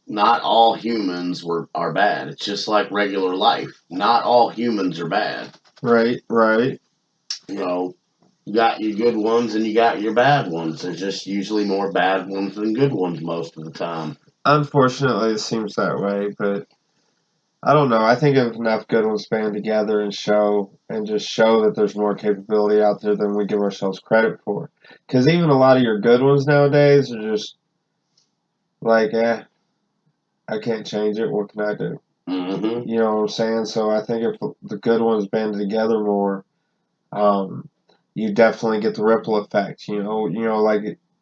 Not all humans are bad. It's just like regular life. Not all humans are bad. Right. You know, you got your good ones and you got your bad ones. There's just usually more bad ones than good ones most of the time. Unfortunately, it seems that way, but I don't know. I think if enough good ones band together and show that there's more capability out there than we give ourselves credit for. Because even a lot of your good ones nowadays are just like, I can't change it. What can I do? Mm-hmm. You know what I'm saying? So I think if the good ones band together more, you definitely get the ripple effect. You know,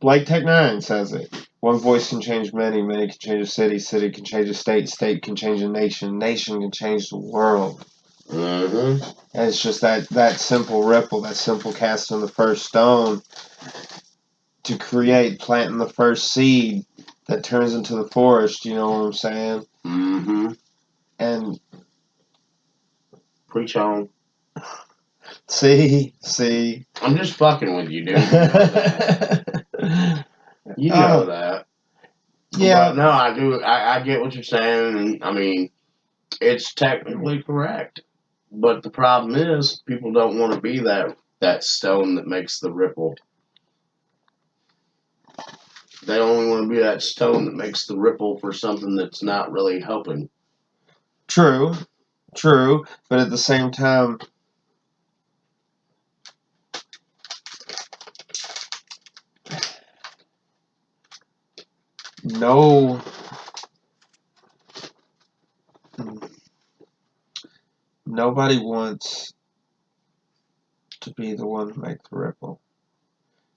like Tech Nine says it. One voice can change many, many can change a city, city can change a state, state can change a nation, nation can change the world. Mm-hmm. And it's just that simple ripple, that simple casting the first stone to create, planting the first seed that turns into the forest, you know what I'm saying? Mm-hmm. And preach on. See. I'm just fucking with you, dude. You know that. You know that. Yeah. But no, I do. I get what you're saying, and I mean, it's technically correct. But the problem is, people don't want to be that stone that makes the ripple. They only want to be that stone that makes the ripple for something that's not really helping. True. But at the same time, nobody wants to be the one to make the ripple.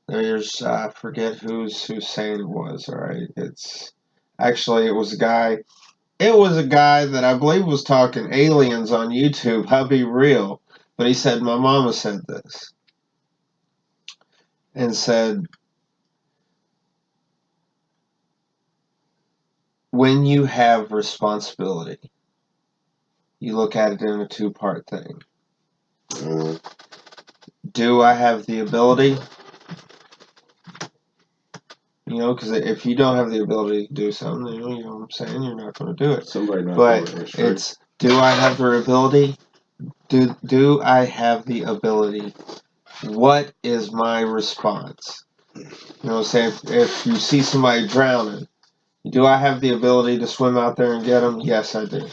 There's I forget whose saying it was. All right, it was a guy. It was a guy that I believe was talking aliens on YouTube. I'll be real, but he said my mama said this and said, when you have responsibility, you look at it in a two-part thing. Do I have the ability? You know, because if you don't have the ability to do something, you know what I'm saying, you're not going to do it. But it's, do I have the ability? Do I have the ability? What is my response? You know what I'm saying? If you see somebody drowning, do I have the ability to swim out there and get them? Yes, I do.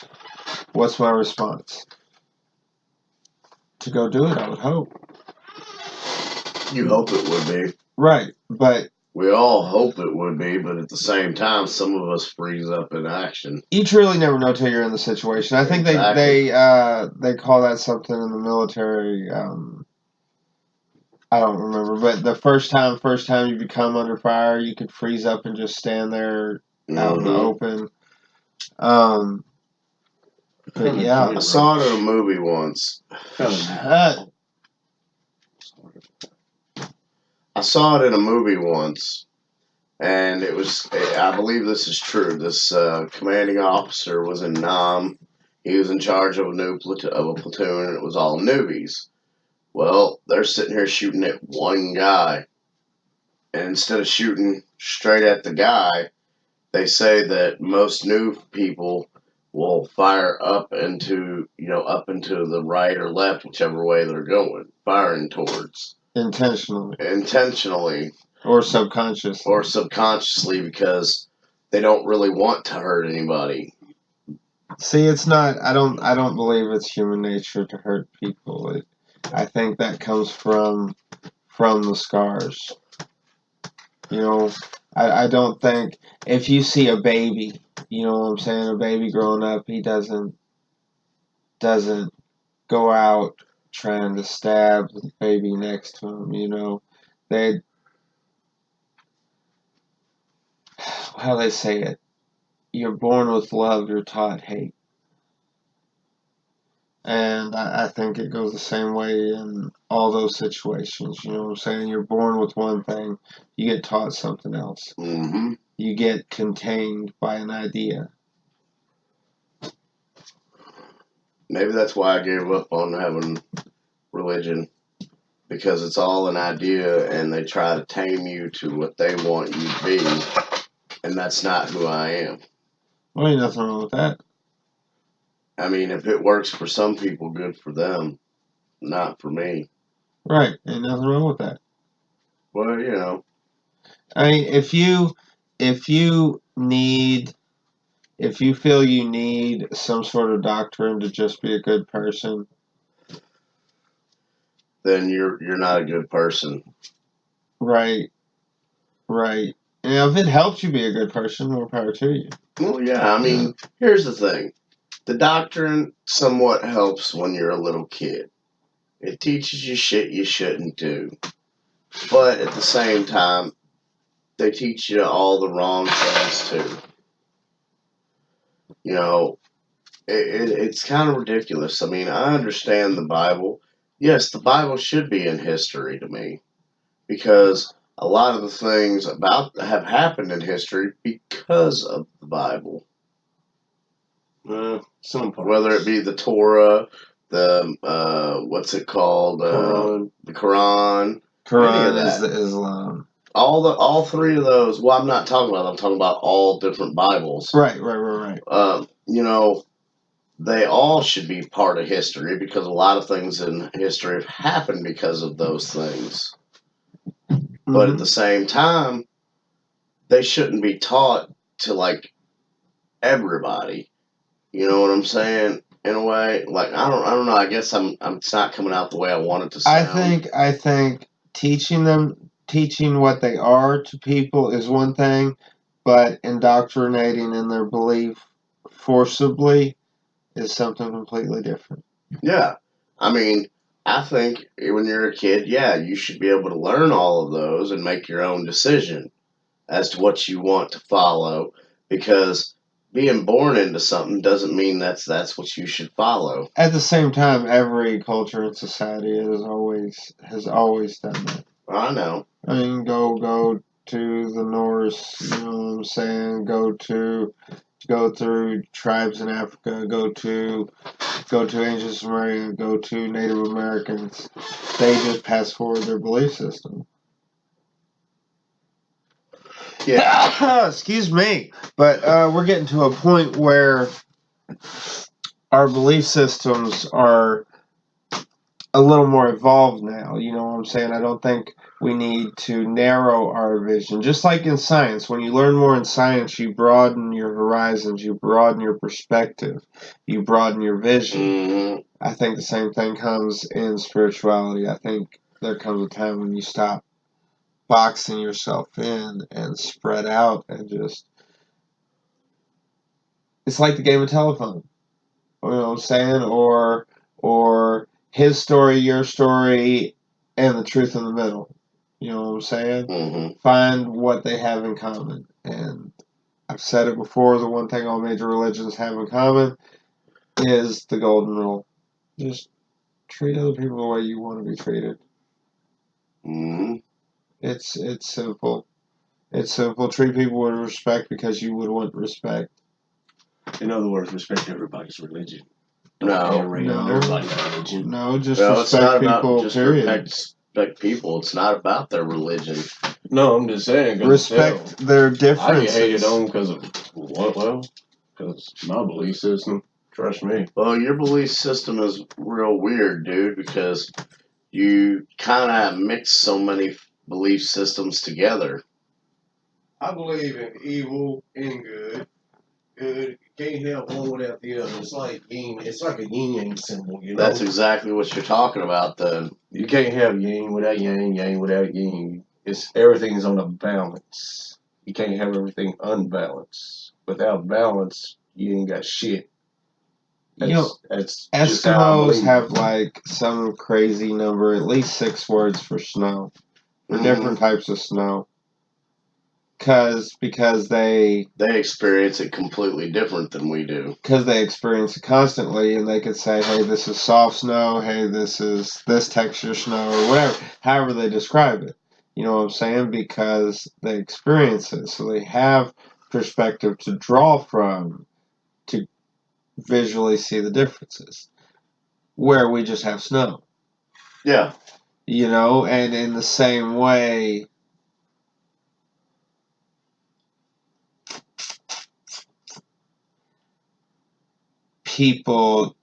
What's my response? To go do it, I would hope. You hope it would be. Right, but we all hope it would be, but at the same time, some of us freeze up in action. You truly never know till you're in the situation. I think they call that something in the military. I don't remember, but the first time you become under fire, you could freeze up and just stand there out in the open. But yeah, I saw it in a movie once. I saw it in a movie once, and it was, I believe this is true. This commanding officer was in Nam. He was in charge of a platoon, and it was all newbies. Well, they're sitting here shooting at one guy, and instead of shooting straight at the guy, they say that most new people will fire up into the right or left, whichever way they're going, firing towards intentionally or subconsciously, because they don't really want to hurt anybody. See, it's not. I don't believe it's human nature to hurt people. I think that comes from the scars. I don't think if you see a baby, what I'm saying, a baby growing up, he doesn't go out trying to stab the baby next to him. They how they say it. You're born with love, you're taught hate. And I think it goes the same way in all those situations. You know what I'm saying? You're born with one thing, you get taught something else. Mm-hmm. You get contained by an idea. Maybe that's why I gave up on having religion, because it's all an idea and they try to tame you to what they want you to be, and that's not who I am. Well, ain't nothing wrong with that. I mean, if it works for some people, good for them. Not for me. Right. Ain't nothing wrong with that. Well, I mean, if you feel you need some sort of doctrine to just be a good person, then you're not a good person. Right. Right. And if it helps you be a good person, more power to you. Well, yeah, I mean, here's the thing. The doctrine somewhat helps when you're a little kid. It teaches you shit you shouldn't do. But at the same time, they teach you all the wrong things too. It's kind of ridiculous. I mean, I understand the Bible. Yes, the Bible should be in history to me, because a lot of the things have happened in history because of the Bible. Some parts. Whether it be the Torah, the what's it called, the Quran. Quran is the Islam. All three of those. Well, I'm not talking about. I'm talking about all different Bibles. Right. They all should be part of history, because a lot of things in history have happened because of those things. Mm-hmm. But at the same time, they shouldn't be taught to everybody. You know what I'm saying? In a way, I don't know. I guess it's not coming out the way I want it to sound. I think teaching what they are to people is one thing, but indoctrinating in their belief forcibly is something completely different. Yeah. I mean, I think when you're a kid, yeah, you should be able to learn all of those and make your own decision as to what you want to follow, because being born into something doesn't mean that's what you should follow. At the same time, every culture and society has always done that. I know. I mean, go to the Norse, you know what I'm saying? Go through tribes in Africa, go to ancient Sumeria, go to Native Americans. They just pass forward their belief system. Yeah. Excuse me. But we're getting to a point where our belief systems are a little more evolved now. You know what I'm saying? I don't think we need to narrow our vision. Just like in science, when you learn more in science, you broaden your horizons, you broaden your perspective, you broaden your vision. Mm-hmm. I think the same thing comes in spirituality. I think there comes a time when you stop boxing yourself in and spread out and just... It's like the game of telephone. You know what I'm saying? Or his story, your story, and the truth in the middle. You know what I'm saying? Mm-hmm. Find what they have in common. And I've said it before, the one thing all major religions have in common is the golden rule. Just treat other people the way you want to be treated. Mm-hmm. it's simple. It's simple. Treat people with respect because you would want respect. In other words, respect everybody's religion. No. No. Everybody's religion. No, just No, it's not respect about people. just Period. respect people. It's not about their religion. No, I'm just saying. 'Cause Respect their I get differences. hated on because of what? Well, because my belief system. Trust me. Well, your belief system is real weird, dude, because you kind of mix so many belief systems together. I believe in evil and good. Good can't have one without the other. It's like yin. It's like a yin yang symbol, you know. That's exactly what you're talking about, then. You can't have yin without yang, yang without yin. It's everything's on a balance. You can't have everything unbalanced. Without balance, you ain't got shit. That's just how I Eskimos believe. have like some crazy number, at least 6 words for snow, for different types of snow. Because they experience it completely different than we do. Because they experience it constantly, and they could say, "Hey, this is soft snow. Hey, this is this texture snow," or whatever. However they describe it. You know what I'm saying? Because they experience it, so they have perspective to draw from to visually see the differences. Where we just have snow. Yeah. You know, and in the same way, people,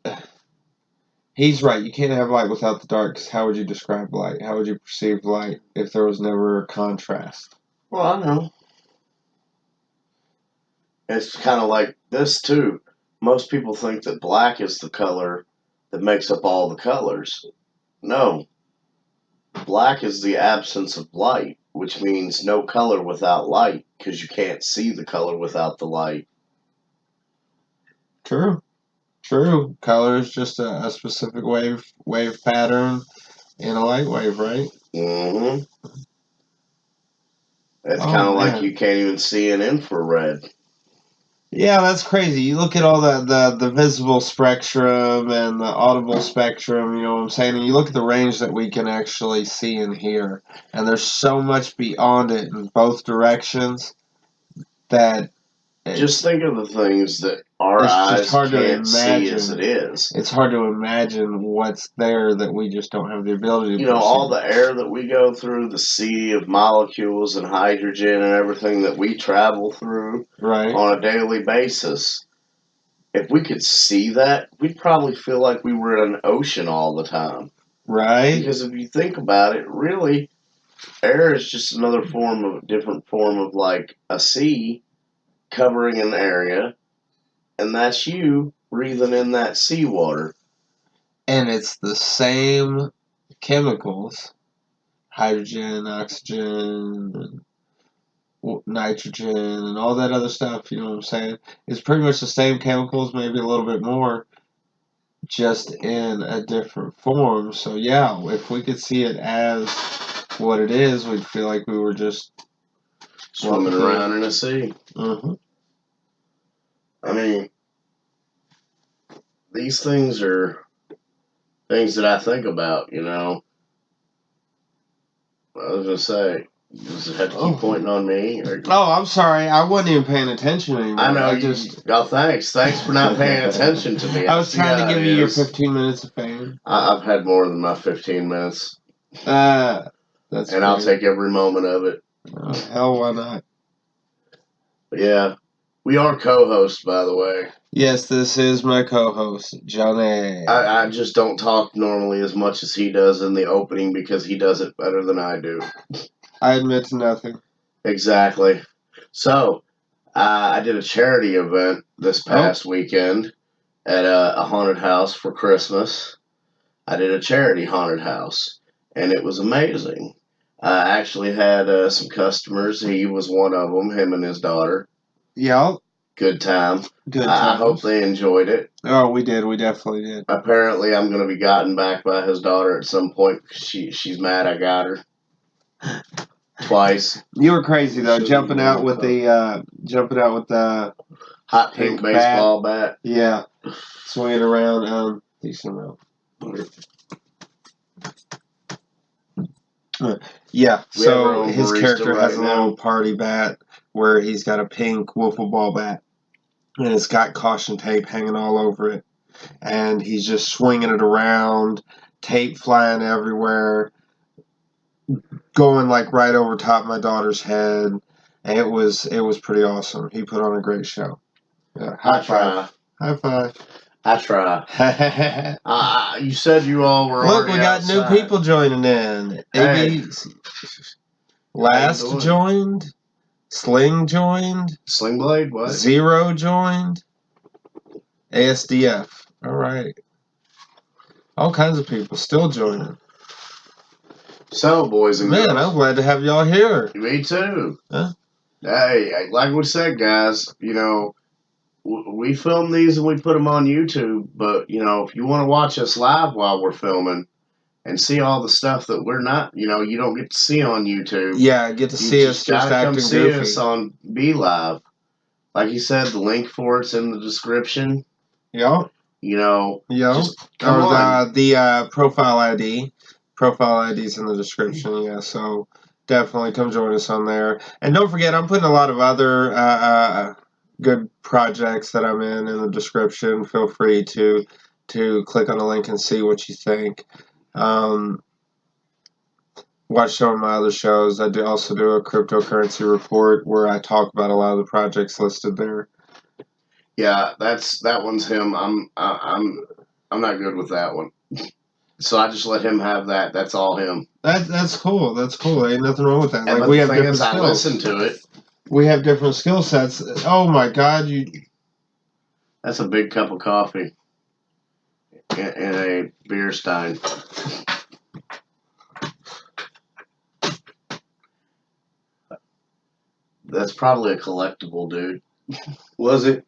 he's right, you can't have light without the dark, 'cause how would you describe light? How would you perceive light if there was never a contrast? Well, I know. It's kind of like this, too. Most people think that black is the color that makes up all the colors. No. Black is the absence of light, which means no color without light, because you can't see the color without the light. True. Color is just a specific wave pattern in a light wave, right? Mm-hmm. It's kind of like you can't even see an infrared. Yeah, that's crazy. You look at all the visible spectrum and the audible spectrum, you know what I'm saying? And you look at the range that we can actually see and hear. And there's so much beyond it in both directions that... Just think of the things that our eyes can't see as it is. It's hard to imagine what's there that we just don't have the ability to perceive. All the air that we go through, the sea of molecules and hydrogen and everything that we travel through on a daily basis. If we could see that, we'd probably feel like we were in an ocean all the time. Right. Because if you think about it, really, air is just another different form of like a sea covering an area, and that's you breathing in that seawater. And it's the same chemicals, hydrogen, oxygen, nitrogen, and all that other stuff, you know what I'm saying? It's pretty much the same chemicals, maybe a little bit more, just in a different form. So yeah, if we could see it as what it is, we'd feel like we were just swimming around in a sea. Mm-hmm. I mean, these things are things that I think about, I was going to say, you just have to keep pointing on me. Oh, I'm sorry. I wasn't even paying attention anymore. I know. Thanks. Thanks for not paying attention to me. I was trying to give you your 15 minutes of fame. I've had more than my 15 minutes. That's and great. I'll take every moment of it. Oh, hell, why not? But yeah. We are co-hosts, by the way. Yes, this is my co-host, Johnny. I just don't talk normally as much as he does in the opening because he does it better than I do. I admit to nothing. Exactly. So, I did a charity event this past weekend at a haunted house for Christmas. I did a charity haunted house, and it was amazing. I actually had some customers. He was one of them, him and his daughter. Yeah. Good time. I hope they enjoyed it. Oh, we did. We definitely did. Apparently, I'm going to be gotten back by his daughter at some point because she's mad I got her. Twice. You were crazy though, jumping out with the hot pink baseball bat. Yeah, swinging around. Decent amount. Yeah, We have our so own his barista character right has a now. little party bat where he's got a pink wiffle ball bat, and it's got caution tape hanging all over it, and he's just swinging it around, tape flying everywhere, going like right over top of my daughter's head. And it was pretty awesome. He put on a great show. Yeah, high five. High five. I try. You said you all were Look, already we got outside. new people joining in. Hey. Last doing? joined. Sling joined. Sling Blade, what? Zero joined. ASDF. All right. All kinds of people still joining. So, boys and Man, girls. I'm glad to have y'all here. Me too. Huh? Hey, like we said, guys, you know, we film these and we put them on YouTube, but, you know, if you want to watch us live while we're filming and see all the stuff that we're not, you know, you don't get to see on YouTube. Yeah, get to see us just gotta come acting see goofy. us on Be Live. Like you said, the link for it's in the description. Yep. You know, Yep. just come Or on. the profile ID. Profile ID's in the description, yeah, so definitely come join us on there. And don't forget, I'm putting a lot of other good projects that I'm in the description. Feel free to click on the link and see what you think. Watch some of my other shows. I also do a cryptocurrency report where I talk about a lot of the projects listed there. Yeah, that one's him. I'm not good with that one. So I just let him have that. That's all him. That's cool. That's cool. Ain't nothing wrong with that. And Like we have the thing different is, I skills. listen to it. We have different skill sets. Oh my God, That's a big cup of coffee in a beer stein. That's probably a collectible, dude. Was it?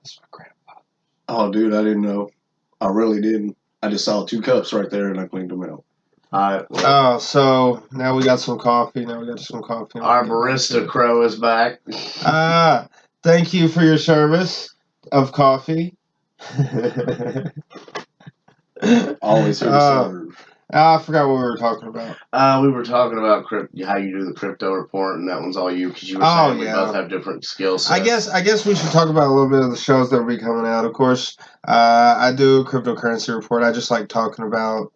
That's my grandpa. Oh, dude, I didn't know. I really didn't. I just saw 2 cups right there and I cleaned them out. Alright, well, Oh, so now we got some coffee. Now we got some coffee. our barista crow is back. Thank you for your service of coffee. Always here to serve. I forgot what we were talking about. We were talking about how you do the crypto report, and that one's all you because you were saying we both have different skill sets. I guess we should talk about a little bit of the shows that will be coming out. Of course, I do a cryptocurrency report. I just like talking about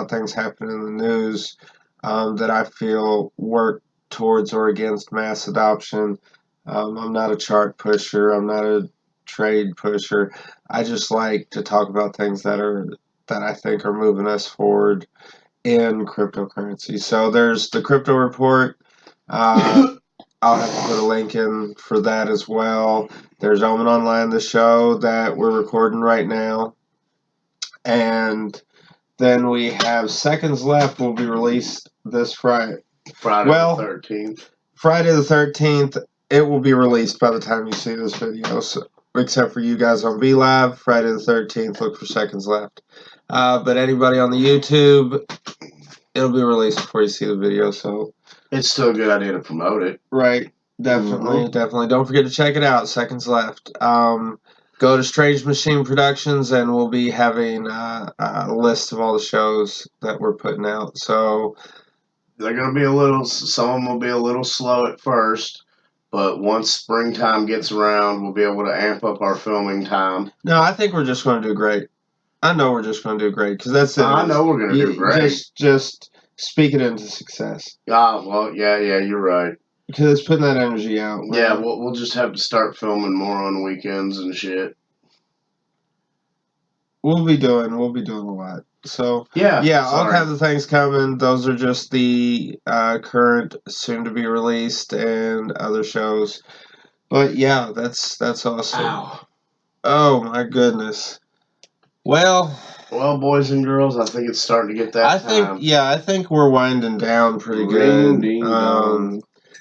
things happening in the news that I feel work towards or against mass adoption. I'm not a chart pusher. I'm not a trade pusher. I just like to talk about things that I think are moving us forward in cryptocurrency. So there's the crypto report. I'll have to put a link in for that as well. There's OmEn Online, the show that we're recording right now. And then we have Seconds Left will be released this Friday. Friday the 13th. Friday the 13th, it will be released by the time you see this video. So, except for you guys on Be Live, Friday the 13th, look for Seconds Left. But anybody on the YouTube, it'll be released before you see the video. So it's still a good idea to promote it. Right. Definitely. Don't forget to check it out. Seconds Left. Go to Strange Machine Productions, and we'll be having a list of all the shows that we're putting out. So they're going to be some of them will be a little slow at first, but once springtime gets around, we'll be able to amp up our filming time. No, I think we're just going to do great. I know we're just going to do great because that's it. I know we're going to do great. Just speak it into success. Well, yeah, you're right. Because it's putting that energy out. Right? Yeah, we'll just have to start filming more on weekends and shit. We'll be doing a lot. So yeah, all kinds of things coming. Those are just the current, soon to be released, and other shows. But yeah, that's awesome. Ow. Oh my goodness. Well, boys and girls, I think it's starting to get that time. I think we're winding down pretty good.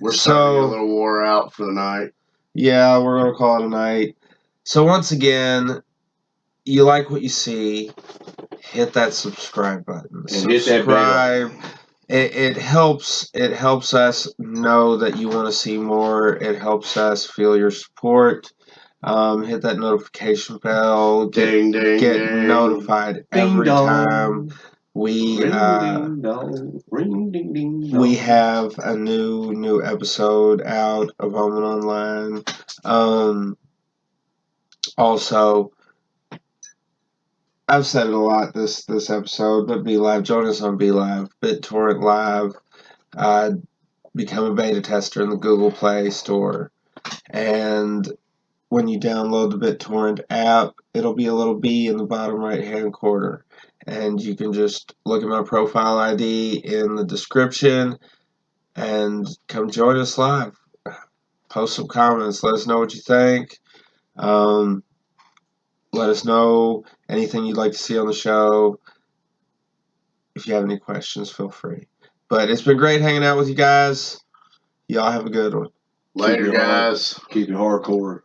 We're starting to get a little wore out for the night. Yeah, we're gonna call it a night. So once again, you like what you see, hit that subscribe button. And hit that bell. It helps us know that you want to see more. It helps us feel your support. Hit that notification bell. Get Ding. notified every time we Ring ding dong, ring ding ding dong. we have a new episode out of OmEn Online. Also, I've said it a lot this episode, but Be Live, join us on Be Live, BitTorrent Live. Become a beta tester in the Google Play Store, and when you download the BitTorrent app, it'll be a little B in the bottom right hand corner, and you can just look at my profile ID in the description and come join us live. Post some comments, let us know what you think. Let us know anything you'd like to see on the show. If you have any questions, feel free. But it's been great hanging out with you guys. Y'all have a good one. Later, Keep it hard. guys. Keep it hardcore.